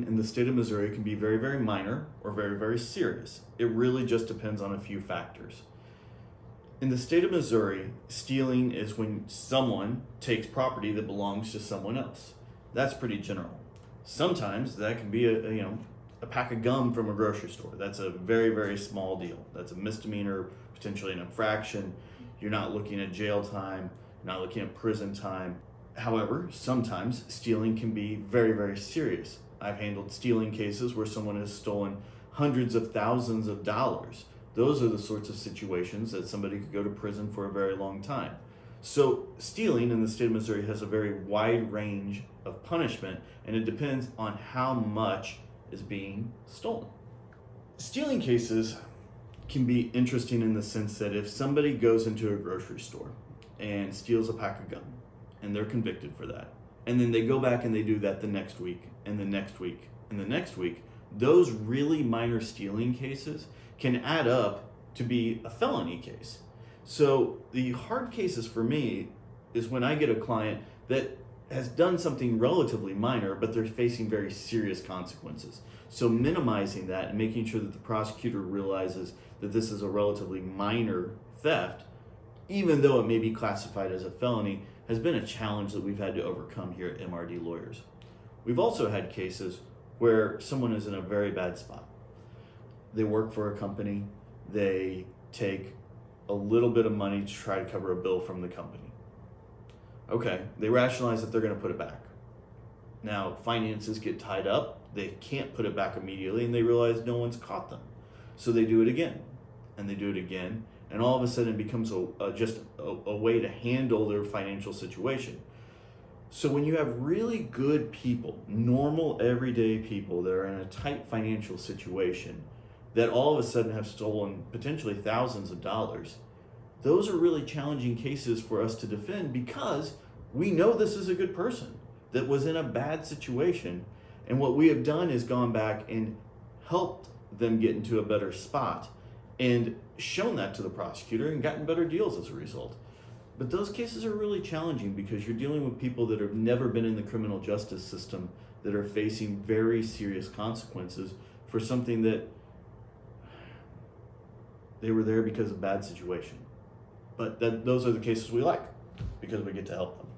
stealing in the state of Missouri can be very, very minor or very, very serious. It really just depends on a few factors. In the state of Missouri, stealing is when someone takes property that belongs to someone else. That's pretty general. Sometimes that can be a pack of gum from a grocery store. That's a very, very small deal. That's a misdemeanor, potentially an infraction. You're not looking at jail time, you're not looking at prison time. However, sometimes stealing can be very, very serious. I've handled stealing cases where someone has stolen hundreds of thousands of dollars. Those are the sorts of situations that somebody could go to prison for a very long time. So stealing in the state of Missouri has a very wide range of punishment, and it depends on how much is being stolen. Stealing cases can be interesting in the sense that if somebody goes into a grocery store and steals a pack of gum, and they're convicted for that, and then they go back and they do that the next week, and the next week, and the next week, those really minor stealing cases can add up to be a felony case. So the hard cases for me is when I get a client that has done something relatively minor, but they're facing very serious consequences. So minimizing that and making sure that the prosecutor realizes that this is a relatively minor theft, even though it may be classified as a felony, has been a challenge that we've had to overcome here at MRD Lawyers. We've also had cases where someone is in a very bad spot. They work for a company, they take a little bit of money to try to cover a bill from the company. Okay, they rationalize that they're going to put it back. Now, finances get tied up, they can't put it back immediately, and they realize no one's caught them. So they do it again, and they do it again, and all of a sudden it becomes just a way to handle their financial situation. So when you have really good people, normal, everyday people that are in a tight financial situation, that all of a sudden have stolen potentially thousands of dollars, those are really challenging cases for us to defend because we know this is a good person that was in a bad situation. And what we have done is gone back and helped them get into a better spot and shown that to the prosecutor and gotten better deals as a result. But those cases are really challenging because you're dealing with people that have never been in the criminal justice system that are facing very serious consequences for something that they were there because of a bad situation. But those are the cases we like because we get to help them.